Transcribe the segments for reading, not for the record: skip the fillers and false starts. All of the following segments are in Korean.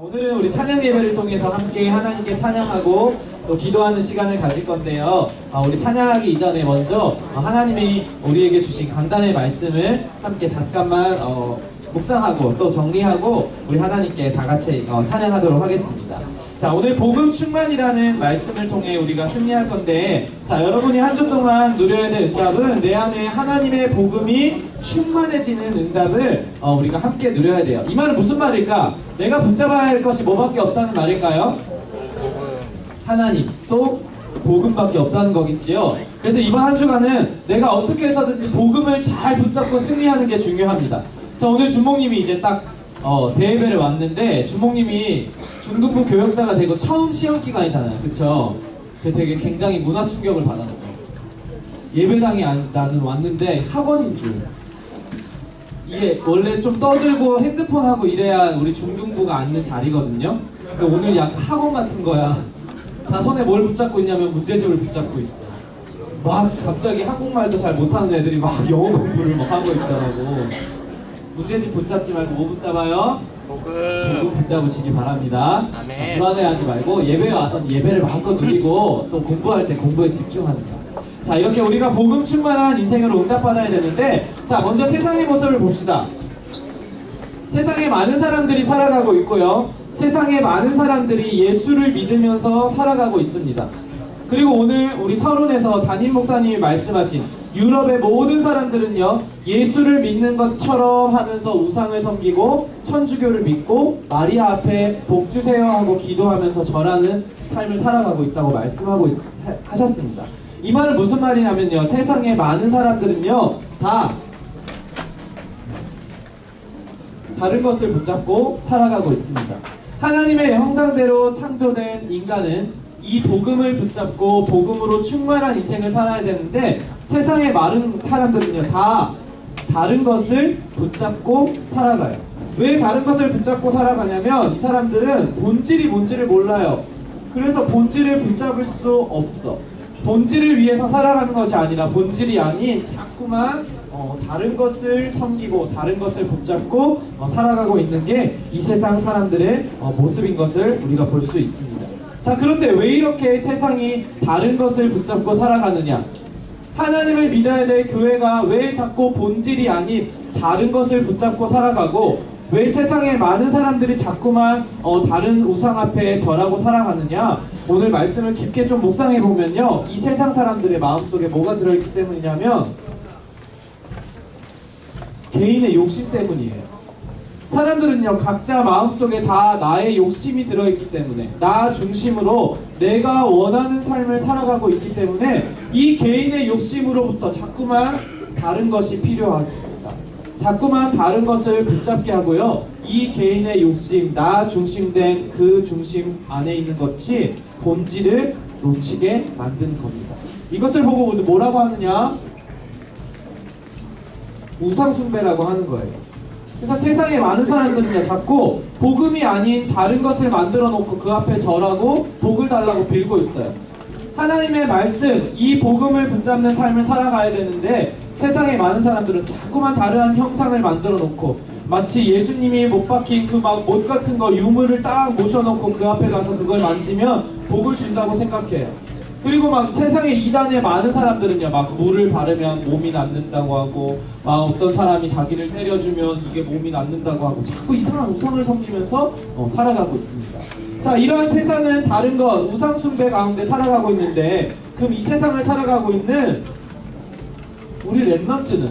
오늘은 우리 찬양 예배를 통해서 함께 하나님께 찬양하고 또 기도하는 시간을 가질 건데요. 우리 찬양하기 이전에 먼저 하나님이 우리에게 주신 강단의 말씀을 함께 잠깐만 묵상하고 또 정리하고 우리 하나님께 다 같이 찬양하도록 하겠습니다. 자, 오늘 복음 충만이라는 말씀을 통해 우리가 승리할 건데, 자, 여러분이 한 주 동안 누려야 될 응답은 내 안에 하나님의 복음이 충만해지는 응답을 우리가 함께 누려야 돼요. 이 말은 무슨 말일까? 내가 붙잡아야 할 것이 뭐밖에 없다는 말일까요? 하나님 또 복음밖에 없다는 거겠지요. 그래서 이번 한 주간은 내가 어떻게 해서든지 복음을 잘 붙잡고 승리하는 게 중요합니다. 자, 오늘 주목님이 이제 딱 대예배를 왔는데, 주목님이 중등부 교역자가 되고 처음 시험 기간이잖아요, 그쵸? 그 되게 굉장히 문화 충격을 받았어. 예배당에 나는 왔는데 학원인 줄. 이게 원래 좀 떠들고 핸드폰 하고 이래야 우리 중등부가 앉는 자리거든요. 근데 오늘 약간 학원 같은 거야. 다 손에 뭘 붙잡고 있냐면 문제집을 붙잡고 있어. 막 갑자기 한국말도 잘 못하는 애들이 막 영어 공부를 막 하고 있더라고. 문제집 붙잡지 말고 뭐 붙잡아요? 복음 붙잡으시기 바랍니다. 자, 불안해하지 말고 예배에 와서는 예배를 마음껏 누리고 또 공부할 때 공부에 집중하는 거. 자, 이렇게 우리가 복음 충만한 인생으로 응답받아야 되는데, 자, 먼저 세상의 모습을 봅시다. 세상에 많은 사람들이 살아가고 있고요, 세상에 많은 사람들이 예수를 믿으면서 살아가고 있습니다. 그리고 오늘 우리 서론에서 담임 목사님이 말씀하신 유럽의 모든 사람들은요, 예수를 믿는 것처럼 하면서 우상을 섬기고 천주교를 믿고 마리아 앞에 복 주세요 하고 기도하면서 절하는 삶을 살아가고 있다고 말씀하고 하셨습니다. 이 말은 무슨 말이냐면요, 세상에 많은 사람들은요 다 다른 것을 붙잡고 살아가고 있습니다. 하나님의 형상대로 창조된 인간은 이 복음을 붙잡고 복음으로 충만한 인생을 살아야 되는데, 세상에 많은 사람들은요 다 다른 것을 붙잡고 살아가요. 왜 다른 것을 붙잡고 살아가냐면, 이 사람들은 본질이 뭔지를 몰라요. 그래서 본질을 붙잡을 수 없어. 본질을 위해서 살아가는 것이 아니라 본질이 아닌 자꾸만 다른 것을 섬기고 다른 것을 붙잡고 살아가고 있는 게 이 세상 사람들의 모습인 것을 우리가 볼 수 있습니다. 자, 그런데 왜 이렇게 세상이 다른 것을 붙잡고 살아가느냐? 하나님을 믿어야 될 교회가 왜 자꾸 본질이 아닌 다른 것을 붙잡고 살아가고, 왜 세상에 많은 사람들이 자꾸만 다른 우상 앞에 절하고 살아가느냐? 오늘 말씀을 깊게 좀 묵상해 보면요, 이 세상 사람들의 마음속에 뭐가 들어있기 때문이냐면 개인의 욕심 때문이에요. 사람들은요 각자 마음속에 다 나의 욕심이 들어있기 때문에, 나 중심으로 내가 원하는 삶을 살아가고 있기 때문에 이 개인의 욕심으로부터 자꾸만 다른 것이 필요합니다. 자꾸만 다른 것을 붙잡게 하고요, 이 개인의 욕심, 나 중심된 그 중심 안에 있는 것이 본질을 놓치게 만드는 겁니다. 이것을 보고 뭐라고 하느냐? 우상숭배라고 하는 거예요. 그래서 세상에 많은 사람들은요 자꾸 복음이 아닌 다른 것을 만들어 놓고 그 앞에 절하고 복을 달라고 빌고 있어요. 하나님의 말씀, 이 복음을 붙잡는 삶을 살아가야 되는데, 세상에 많은 사람들은 자꾸만 다른 형상을 만들어 놓고, 마치 예수님이 못 박힌 그 막 못 같은 거 유물을 딱 모셔놓고 그 앞에 가서 그걸 만지면 복을 준다고 생각해요. 그리고 막 세상에 이단에 많은 사람들은요 막 물을 바르면 몸이 낫는다고 하고, 막 어떤 사람이 자기를 때려주면 이게 몸이 낫는다고 하고, 자꾸 이상한 우상을 섬기면서 살아가고 있습니다. 자, 이러한 세상은 다른 것, 우상 숭배 가운데 살아가고 있는데, 그럼 이 세상을 살아가고 있는 우리 렘넌트는,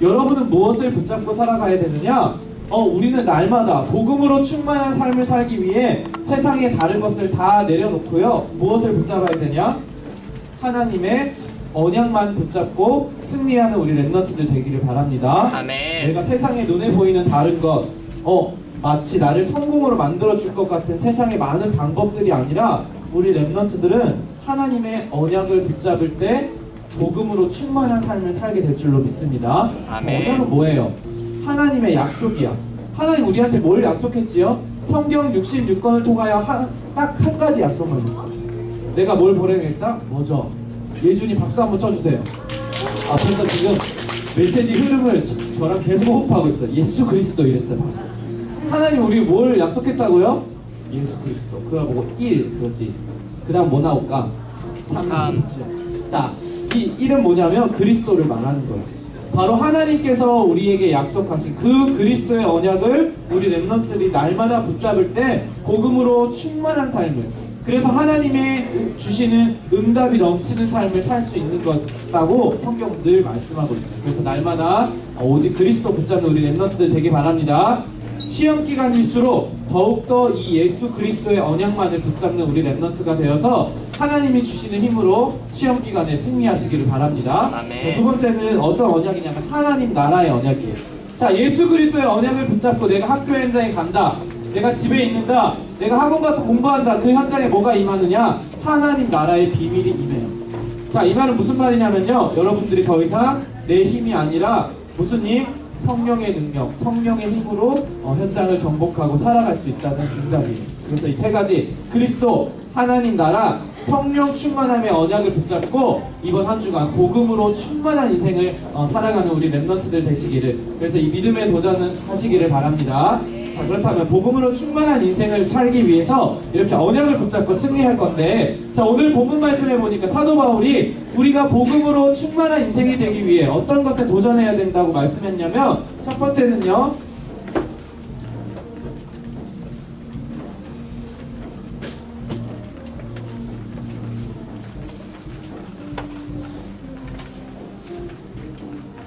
여러분은 무엇을 붙잡고 살아가야 되느냐? 우리는 날마다 복음으로 충만한 삶을 살기 위해 세상의 다른 것을 다 내려놓고요, 무엇을 붙잡아야 되냐? 하나님의 언약만 붙잡고 승리하는 우리 렘넌트들 되기를 바랍니다. 아멘. 내가 세상에 눈에 보이는 다른 것, 마치 나를 성공으로 만들어 줄 것 같은 세상의 많은 방법들이 아니라, 우리 렘넌트들은 하나님의 언약을 붙잡을 때 복음으로 충만한 삶을 살게 될 줄로 믿습니다. 아멘. 언약은 뭐예요? 하나님의 약속이야. 하나님 우리한테 뭘 약속했지요? 성경 66권을 통하여 딱 한 가지 약속만 했어. 내가 뭘 보내겠다? 뭐죠? 예준이 박수 한번 쳐주세요. 앞에서 지금 메시지 흐름을 저랑 계속 호흡하고 있어요. 예수 그리스도 이랬어요. 하나님 우리 뭘 약속했다고요? 예수 그리스도. 그거 보고 1 그거지. 그 다음 뭐 나올까? 3. 자, 이 1은 뭐냐면 그리스도를 말하는 거예요. 바로 하나님께서 우리에게 약속하신 그 그리스도의 언약을 우리 렘넌트들이 날마다 붙잡을 때 복음으로 충만한 삶을, 그래서 하나님의 주시는 응답이 넘치는 삶을 살 수 있는 것이라고 성경 늘 말씀하고 있어요. 그래서 날마다 오직 그리스도 붙잡는 우리 렘넌트들 되기 바랍니다. 시험 기간일수록 더욱더 이 예수 그리스도의 언약만을 붙잡는 우리 렘넌트가 되어서 하나님이 주시는 힘으로 시험 기간에 승리하시기를 바랍니다. 두 번째는 어떤 언약이냐면 하나님 나라의 언약이에요. 자, 예수 그리스도의 언약을 붙잡고 내가 학교 현장에 간다, 내가 집에 있는다, 내가 학원 가서 공부한다. 그 현장에 뭐가 임하느냐? 하나님 나라의 비밀이 임해요. 자, 이 말은 무슨 말이냐면요, 여러분들이 더 이상 내 힘이 아니라 무슨 힘? 성령의 능력, 성령의 힘으로 현장을 정복하고 살아갈 수 있다는 응답이에요. 그래서 이 세 가지, 그리스도, 하나님 나라, 성령 충만함의 언약을 붙잡고 이번 한 주간 복음으로 충만한 인생을 살아가는 우리 렘넌트들 되시기를, 그래서 이 믿음의 도전은 하시기를 바랍니다. 자, 그렇다면 복음으로 충만한 인생을 살기 위해서 이렇게 언약을 붙잡고 승리할 건데, 자, 오늘 본문 말씀해 보니까 사도 바울이 우리가 복음으로 충만한 인생이 되기 위해 어떤 것에 도전해야 된다고 말씀했냐면, 첫 번째는요,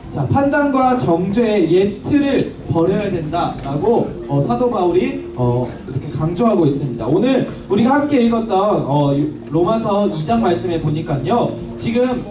자, 판단과 정죄의 옛 틀을 버려야 된다라고 사도 바울이 이렇게 강조하고 있습니다. 오늘 우리가 함께 읽었던 로마서 2장 말씀에 보니까요, 지금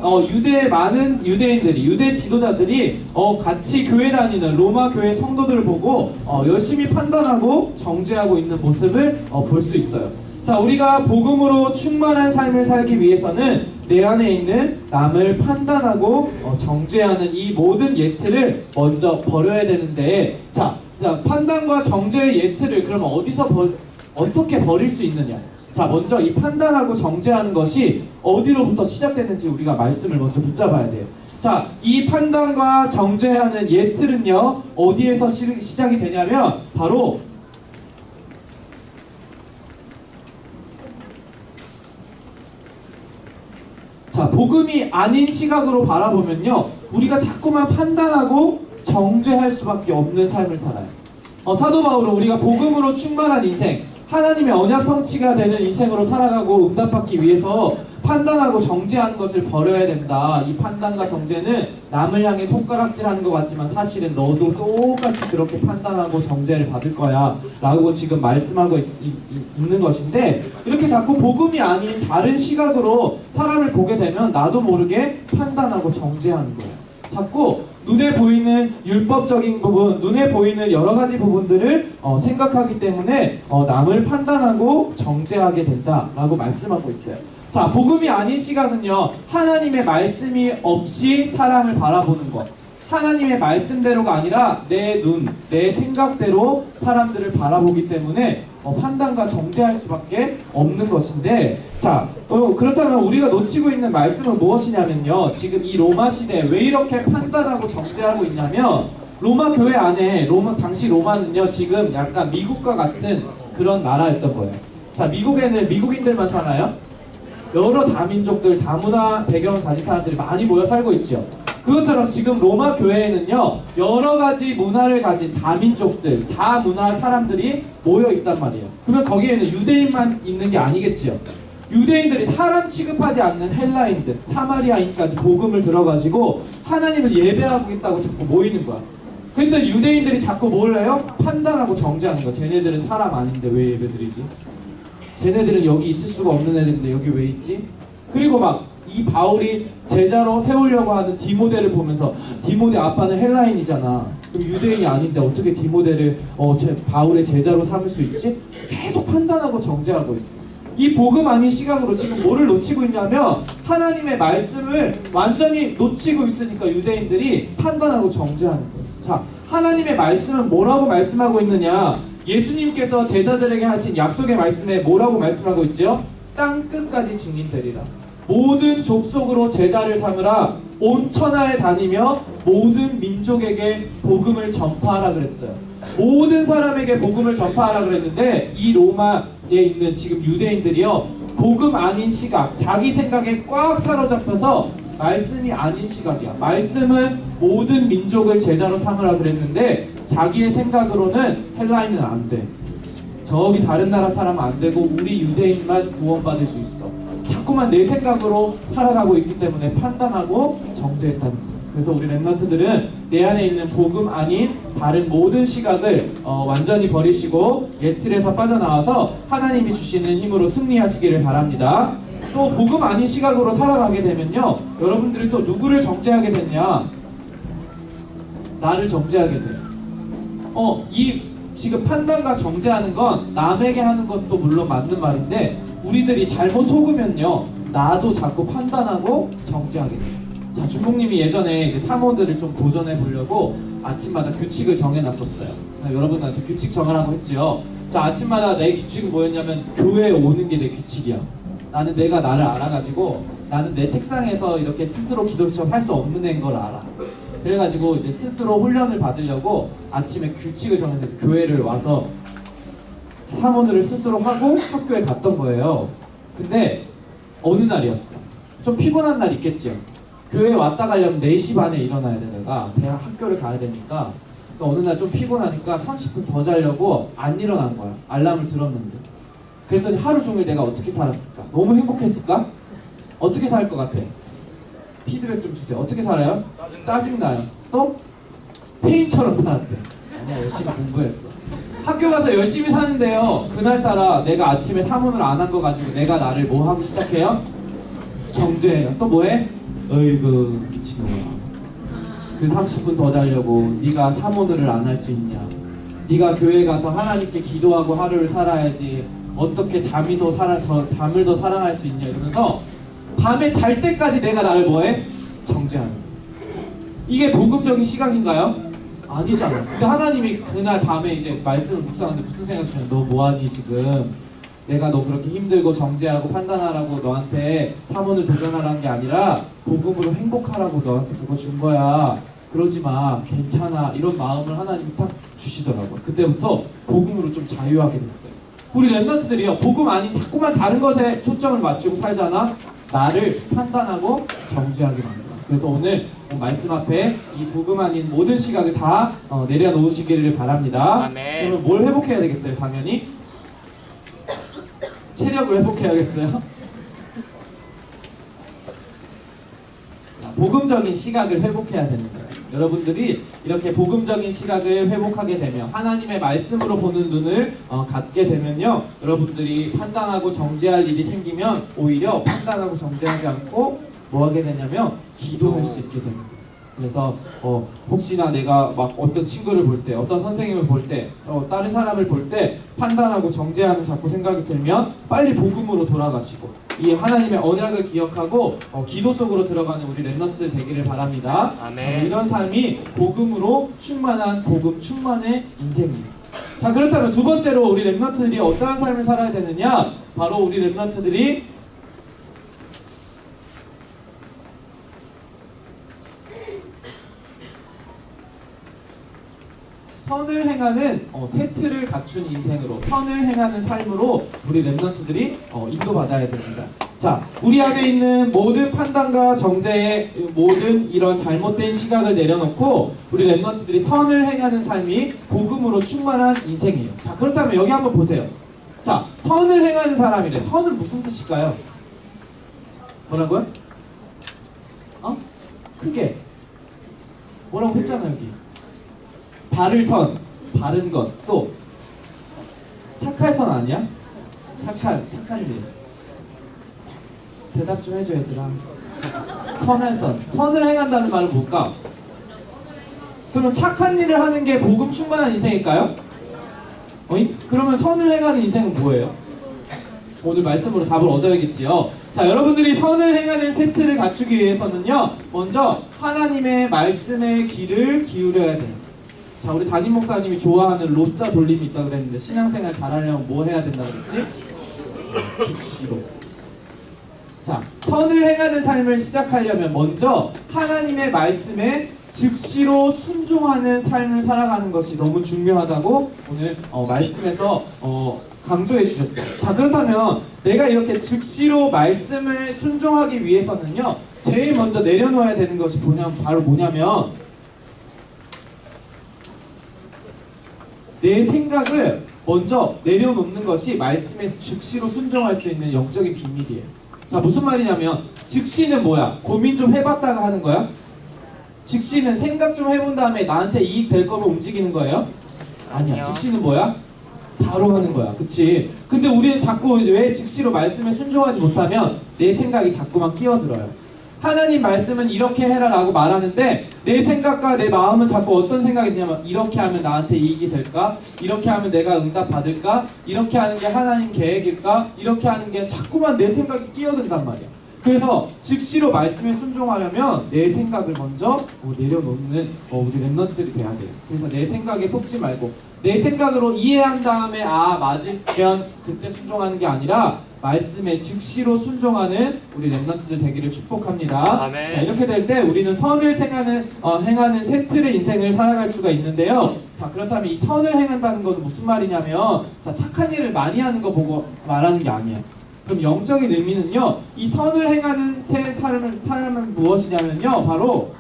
많은 유대인들이, 유대 지도자들이 같이 교회 다니는 로마 교회 성도들을 보고 열심히 판단하고 정죄하고 있는 모습을 볼 수 있어요. 자, 우리가 복음으로 충만한 삶을 살기 위해서는 내 안에 있는 남을 판단하고 정죄하는 이 모든 예틀을 먼저 버려야 되는데, 자, 판단과 정죄의 예틀을 그러면 어떻게 버릴 수 있느냐? 자, 먼저 이 판단하고 정죄하는 것이 어디로부터 시작되는지 우리가 말씀을 먼저 붙잡아야 돼요. 자, 이 판단과 정죄하는 예틀은요, 어디에서 시작이 되냐면 바로 자, 복음이 아닌 시각으로 바라보면요, 우리가 자꾸만 판단하고 정죄할 수밖에 없는 삶을 살아요. 사도 바울은 우리가 복음으로 충만한 인생, 하나님의 언약 성취가 되는 인생으로 살아가고 응답받기 위해서 판단하고 정죄하는 것을 버려야 된다. 이 판단과 정죄는 남을 향해 손가락질하는 것 같지만 사실은 너도 똑같이 그렇게 판단하고 정죄를 받을 거야 라고 지금 말씀하고 있는 것인데, 이렇게 자꾸 복음이 아닌 다른 시각으로 사람을 보게 되면 나도 모르게 판단하고 정죄하는 거예요. 자꾸 눈에 보이는 율법적인 부분, 눈에 보이는 여러 가지 부분들을 생각하기 때문에 남을 판단하고 정죄하게 된다라고 말씀하고 있어요. 자, 복음이 아닌 시각은요, 하나님의 말씀이 없이 사람을 바라보는 것, 하나님의 말씀대로가 아니라 내 눈, 내 생각대로 사람들을 바라보기 때문에 판단과 정죄할 수밖에 없는 것인데, 자, 그렇다면 우리가 놓치고 있는 말씀은 무엇이냐면요, 지금 이 로마 시대에 왜 이렇게 판단하고 정죄하고 있냐면, 로마 교회 안에 당시 로마는요, 지금 약간 미국과 같은 그런 나라였던 거예요. 자, 미국에는 미국인들만 사나요? 여러 다민족들, 다문화 배경을 가진 사람들이 많이 모여 살고 있죠. 그것처럼 지금 로마 교회에는요, 여러 가지 문화를 가진 다민족들, 다문화 사람들이 모여 있단 말이에요. 그러면 거기에는 유대인만 있는 게 아니겠지요. 유대인들이 사람 취급하지 않는 헬라인들, 사마리아인까지 복음을 들어가지고 하나님을 예배하겠다고 자꾸 모이는 거야. 그런데 유대인들이 자꾸 뭘 해요? 판단하고 정죄하는 거야. 쟤네들은 사람 아닌데 왜 예배드리지? 쟤네들은 여기 있을 수가 없는 애들인데 여기 왜 있지? 그리고 막 이 바울이 제자로 세우려고 하는 디모데를 보면서, 디모데 아빠는 헬라인이잖아. 그럼 유대인이 아닌데 어떻게 디모데를 바울의 제자로 삼을 수 있지? 계속 판단하고 정죄하고 있어. 이 복음 아닌 시각으로 지금 뭐를 놓치고 있냐면, 하나님의 말씀을 완전히 놓치고 있으니까 유대인들이 판단하고 정죄하는 거예요. 자, 하나님의 말씀은 뭐라고 말씀하고 있느냐? 예수님께서 제자들에게 하신 약속의 말씀에 뭐라고 말씀하고 있죠? 땅 끝까지 증인되리라. 모든 족속으로 제자를 삼으라. 온 천하에 다니며 모든 민족에게 복음을 전파하라 그랬어요. 모든 사람에게 복음을 전파하라 그랬는데, 이 로마 있는 지금 유대인들이요, 복음 아닌 시각, 자기 생각에 꽉 사로잡혀서 말씀이 아닌 시각이야. 말씀은 모든 민족을 제자로 삼으라 그랬는데 자기의 생각으로는 헬라인은 안 돼. 저기 다른 나라 사람은 안 되고 우리 유대인만 구원받을 수 있어. 자꾸만 내 생각으로 살아가고 있기 때문에 판단하고 정죄했다는 거예요. 그래서 우리 렘넌트들은 내 안에 있는 복음 아닌 다른 모든 시각을 완전히 버리시고 옛 틀에서 빠져나와서 하나님이 주시는 힘으로 승리하시기를 바랍니다. 또 복음 아닌 시각으로 살아가게 되면요, 여러분들이 또 누구를 정죄하게 됐냐? 나를 정죄하게 돼. 이 지금 판단과 정죄하는 건 남에게 하는 것도 물론 맞는 말인데, 우리들이 잘못 속으면요, 나도 자꾸 판단하고 정죄하게 돼. 자, 준목님이 예전에 이제 사모들을 좀 도전해 보려고 아침마다 규칙을 정해놨었어요. 여러분한테 규칙 정하라고 했지요. 자, 아침마다 내 규칙은 뭐였냐면 교회에 오는 게 내 규칙이야. 나는 내가 나를 알아가지고 나는 내 책상에서 이렇게 스스로 기도 시작할 수 없는 애인 걸 알아. 그래가지고 이제 스스로 훈련을 받으려고 아침에 규칙을 정해서 이제 교회를 와서 사모들을 스스로 하고 학교에 갔던 거예요. 근데 어느 날이었어. 좀 피곤한 날 있겠지요. 교회에 왔다 가려면 4시 반에 일어나야 돼. 내가 대학 학교를 가야 되니까. 그러니까 어느 날 좀 피곤하니까 30분 더 자려고 안 일어난 거야. 알람을 들었는데. 그랬더니 하루 종일 내가 어떻게 살았을까? 너무 행복했을까? 어떻게 살 것 같아? 피드백 좀 주세요. 어떻게 살아요? 짜증나요. 또? 페인처럼 살았대. 열심히 공부했어. 학교 가서 열심히 사는데요, 그날따라 내가 아침에 사문을 안 한 거 가지고 내가 나를 뭐 하기 시작해요? 정죄해요. 또 뭐해? 어이구 미친놈아, 그 30분 더 자려고 네가 사모들을 안 할 수 있냐? 네가 교회 가서 하나님께 기도하고 하루를 살아야지 어떻게 잠이 더 살아서 밤을 더 사랑할 수 있냐? 이러면서 밤에 잘 때까지 내가 나를 뭐해? 정죄하는 거야. 이게 복음적인 시각인가요? 아니잖아. 근데 하나님이 그날 밤에 이제 말씀을 묵상하는데 무슨 생각 주냐? 너 뭐하니 지금? 내가 너 그렇게 힘들고 정죄하고 판단하라고 너한테 사문을 도전하라는 게 아니라 복음으로 행복하라고 너한테 그거 준 거야. 그러지 마. 괜찮아. 이런 마음을 하나님이 딱 주시더라고요. 그때부터 복음으로 좀 자유하게 됐어요. 우리 렘넌트들이요, 복음 아닌 자꾸만 다른 것에 초점을 맞추고 살잖아. 나를 판단하고 정죄하게 만들어. 그래서 오늘 말씀 앞에 이 복음 아닌 모든 시각을 다 내려놓으시기를 바랍니다. 아멘. 그러면 뭘 회복해야 되겠어요? 당연히 체력을 회복해야겠어요. 자, 복음적인 시각을 회복해야 되는 거예요. 여러분들이 이렇게 복음적인 시각을 회복하게 되면, 하나님의 말씀으로 보는 눈을 갖게 되면요, 여러분들이 판단하고 정죄할 일이 생기면 오히려 판단하고 정죄하지 않고 뭐 하게 되냐면 기도할 수 있게 되는 거예요. 그래서 혹시나 내가 막 어떤 친구를 볼 때, 어떤 선생님을 볼 때, 다른 사람을 볼 때 판단하고 정죄하는 자꾸 생각이 들면 빨리 복음으로 돌아가시고 이 하나님의 언약을 기억하고 기도 속으로 들어가는 우리 렘넌트 되기를 바랍니다. 아멘. 이런 삶이 복음으로 충만한 복음 충만의 인생이에요. 자, 그렇다면 두 번째로 우리 렘넌트들이 어떠한 삶을 살아야 되느냐? 바로 우리 렘넌트들이 선을 행하는 세트를 갖춘 인생으로, 선을 행하는 삶으로 우리 렘넌트들이 인도받아야 됩니다. 자, 우리 안에 있는 모든 판단과 정죄의 모든 이런 잘못된 시각을 내려놓고 우리 렘넌트들이 선을 행하는 삶이 복음으로 충만한 인생이에요. 자, 그렇다면 여기 한번 보세요. 자, 선을 행하는 사람이래. 선은 무슨 뜻일까요? 뭐라고요? 크게 뭐라고 했잖아. 여기 바를 선, 바른 것. 또 착할 선 아니야? 착한 일. 대답 좀 해줘 얘들아. 선할 선. 선을 행한다는 말은 뭘까? 그러면 착한 일을 하는 게 복음 충만한 인생일까요? 그러면 선을 행하는 인생은 뭐예요? 오늘 말씀으로 답을 얻어야겠지요. 자, 여러분들이 선을 행하는 세트를 갖추기 위해서는요, 먼저 하나님의 말씀에 귀를 기울여야 돼요. 자, 우리 담임 목사님이 좋아하는 로자 돌림이 있다고 그랬는데, 신앙생활 잘하려면 뭐 해야 된다고 그랬지? 즉시로. 자, 선을 행하는 삶을 시작하려면 먼저 하나님의 말씀에 즉시로 순종하는 삶을 살아가는 것이 너무 중요하다고 오늘 말씀에서 강조해 주셨어요. 자, 그렇다면 내가 이렇게 즉시로 말씀을 순종하기 위해서는요, 제일 먼저 내려놓아야 되는 것이 바로 뭐냐면, 내 생각을 먼저 내려놓는 것이 말씀에 즉시로 순종할 수 있는 영적인 비밀이에요. 자, 무슨 말이냐면, 즉시는 뭐야? 고민 좀 해봤다가 하는 거야? 즉시는 생각 좀 해본 다음에 나한테 이익 될 거면 움직이는 거예요? 아니야. 즉시는 뭐야? 바로 하는 거야. 그치? 근데 우리는 자꾸 왜 즉시로 말씀에 순종하지 못하면 내 생각이 자꾸만 끼어들어요. 하나님 말씀은 이렇게 해라 라고 말하는데 내 생각과 내 마음은 자꾸 어떤 생각이 드냐면, 이렇게 하면 나한테 이익이 될까? 이렇게 하면 내가 응답 받을까? 이렇게 하는 게 하나님 계획일까? 이렇게 하는 게 자꾸만 내 생각이 끼어든단 말이야. 그래서 즉시로 말씀에 순종하려면 내 생각을 먼저 내려놓는 우리 랩런트들이 돼야 돼요. 그래서 내 생각에 속지 말고 내 생각으로 이해한 다음에 맞으면 그때 순종하는 게 아니라 말씀에 즉시로 순종하는 우리 랩런트들 되기를 축복합니다. 아멘. 자, 이렇게 될 때 우리는 선을 행하는 새 틀의 인생을 살아갈 수가 있는데요. 자, 그렇다면 이 선을 행한다는 것은 무슨 말이냐면, 자, 착한 일을 많이 하는 거 보고 말하는 게 아니에요. 그럼 영적인 의미는요, 이 선을 행하는 새 삶은 무엇이냐면요, 바로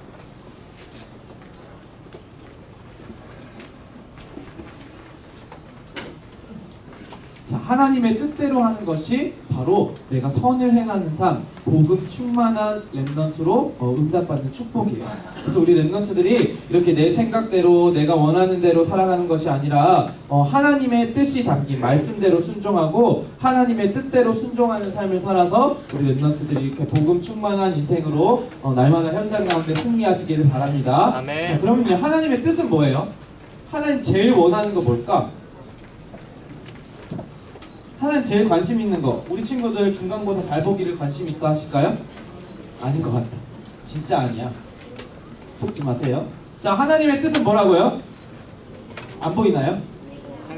자, 하나님의 뜻대로 하는 것이 바로 내가 선을 행하는 삶, 복음 충만한 랩런트로 응답받는 축복이에요. 그래서 우리 랩런트들이 이렇게 내 생각대로 내가 원하는 대로 살아가는 것이 아니라 하나님의 뜻이 담긴 말씀대로 순종하고 하나님의 뜻대로 순종하는 삶을 살아서 우리 랩런트들이 이렇게 복음 충만한 인생으로 날마다 현장 가운데 승리하시기를 바랍니다. 아멘. 자, 그러면요, 하나님의 뜻은 뭐예요? 하나님 제일 원하는 거 뭘까? 하나님 제일 관심 있는 거, 우리 친구들 중간고사 잘 보기를 관심 있어 하실까요? 아닌 것 같다. 진짜 아니야. 속지 마세요. 자, 하나님의 뜻은 뭐라고요? 안 보이나요?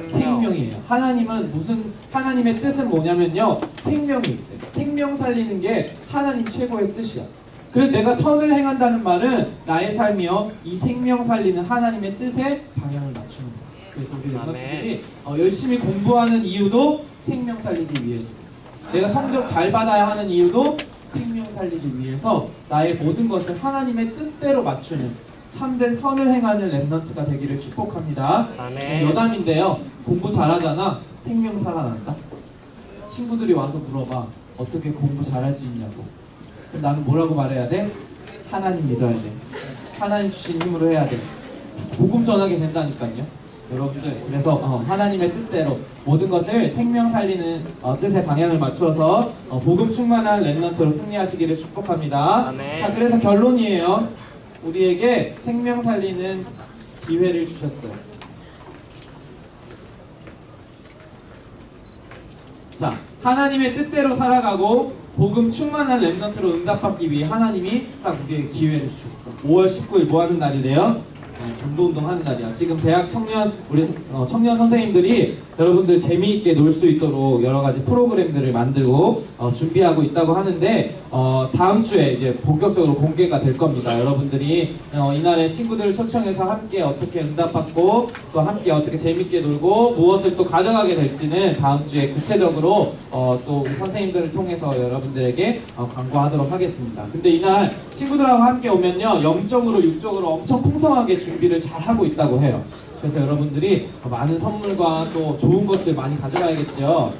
생명이에요. 하나님의 뜻은 뭐냐면요, 생명이 있어요. 생명 살리는 게 하나님 최고의 뜻이야. 그래서 내가 선을 행한다는 말은 나의 삶이요, 이 생명 살리는 하나님의 뜻에 방향을 맞추는 거야. 그래서 우리 멤버들이 열심히 공부하는 이유도 생명 살리기 위해서, 내가 성적 잘 받아야 하는 이유도 생명 살리기 위해서 나의 모든 것을 하나님의 뜻대로 맞추는 참된 선을 행하는 랩런트가 되기를 축복합니다. 아멘. 여담인데요, 공부 잘하잖아. 생명 살아난다. 친구들이 와서 물어봐, 어떻게 공부 잘할 수 있냐고. 그럼 나는 뭐라고 말해야 돼? 하나님 믿어야 돼. 하나님 주신 힘으로 해야 돼. 복음 전하게 된다니까요. 여러분들, 그래서 하나님의 뜻대로 모든 것을 생명 살리는 뜻의 방향을 맞춰서 복음 충만한 랩런트로 승리하시기를 축복합니다. 아멘. 자, 그래서 결론이에요. 우리에게 생명 살리는 기회를 주셨어요. 자, 하나님의 뜻대로 살아가고 복음 충만한 랩런트로 응답받기 위해 하나님이 딱 우리에게 기회를 주셨어. 5월 19일 뭐 하는 날이래요? 전도운동 하는 날이야. 지금 대학 우리 청년 선생님들이 여러분들 재미있게 놀 수 있도록 여러 가지 프로그램들을 만들고 준비하고 있다고 하는데 다음 주에 이제 본격적으로 공개가 될 겁니다. 여러분들이 이날에 친구들을 초청해서 함께 어떻게 응답받고 또 함께 어떻게 재미있게 놀고 무엇을 또 가져가게 될지는 다음 주에 구체적으로 또 우리 선생님들을 통해서 여러분들에게 광고하도록 하겠습니다. 근데 이날 친구들하고 함께 오면요, 영적으로 육적으로 엄청 풍성하게 준비를 잘 하고 있다고 해요. 그래서 여러분들이 많은 선물과 또 좋은 것들 많이 가져가야겠죠.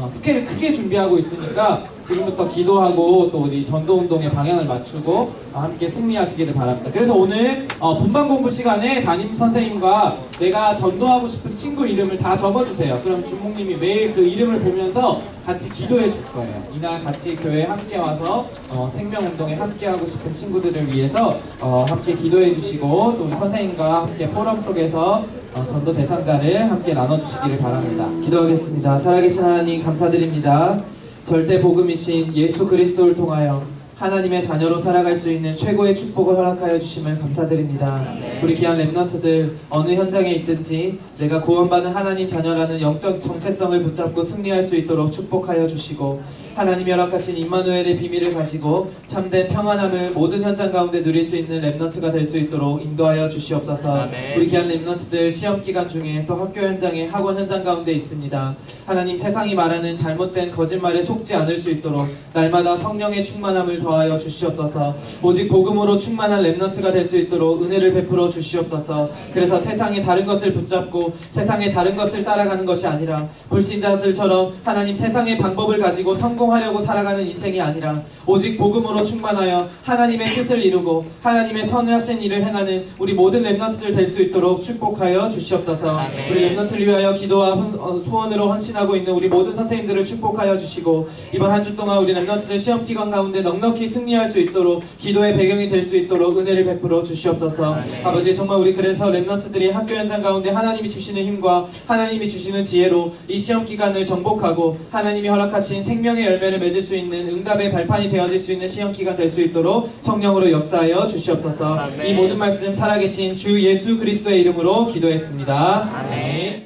스케일 크게 준비하고 있으니까 지금부터 기도하고 또 우리 전도운동의 방향을 맞추고 함께 승리하시기를 바랍니다. 그래서 오늘 분반 공부 시간에 담임 선생님과 내가 전도하고 싶은 친구 이름을 다 적어주세요. 그럼 주목님이 매일 그 이름을 보면서 같이 기도해 줄 거예요. 이날 같이 교회에 함께 와서 생명운동에 함께 하고 싶은 친구들을 위해서 함께 기도해 주시고 또 우리 선생님과 함께 포럼 속에서 전도 대상자를 함께 나눠주시기를 바랍니다. 기도하겠습니다. 살아계신 하나님 감사드립니다. 절대 복음이신 예수 그리스도를 통하여 하나님의 자녀로 살아갈 수 있는 최고의 축복을 허락하여 주심을 감사드립니다. 우리 귀한 렘넌트들 어느 현장에 있든지 내가 구원받은 하나님 자녀라는 영적 정체성을 붙잡고 승리할 수 있도록 축복하여 주시고, 하나님이 허락하신 임마누엘의 비밀을 가지고 참된 평안함을 모든 현장 가운데 누릴 수 있는 렘넌트가 될 수 있도록 인도하여 주시옵소서. 우리 귀한 렘넌트들 시험 기간 중에 또 학교 현장에 학원 현장 가운데 있습니다. 하나님, 세상이 말하는 잘못된 거짓말에 속지 않을 수 있도록 날마다 성령의 충만함을 더하여 주시옵소서. 오직 복음으로 충만한 렘넌트가 될 수 있도록 은혜를 베풀어 주시옵소서. 그래서 세상의 다른 것을 붙잡고 세상의 다른 것을 따라가는 것이 아니라 불신자들처럼 하나님 세상의 방법을 가지고 성공하려고 살아가는 인생이 아니라 오직 복음으로 충만하여 하나님의 뜻을 이루고 하나님의 선하신 일을 행하는 우리 모든 렘넌트들 될 수 있도록 축복하여 주시옵소서. 우리 렘넌트를 위하여 기도와 소원으로 헌신하고 있는 우리 모든 선생님들을 축복하여 주시고, 이번 한 주 동안 우리 렘넌트들 시험 기간 가운데 넉넉히 승리할 수 있도록 기도의 배경이 될 수 있도록 은혜를 베풀어 주시옵소서. 아버지, 정말 우리 그래서 렘넌트들이 학교 현장 가운데 하나님이 주시는 힘과 하나님이 주시는 지혜로 이 시험 기간을 정복하고 하나님이 허락하신 생명의 열매를 맺을 수 있는 응답의 발판이 되어질 수 있는 시험 기간 될 수 있도록 성령으로 역사하여 주시옵소서. 이 모든 말씀 살아계신 주 예수 그리스도의 이름으로 기도했습니다. 아멘.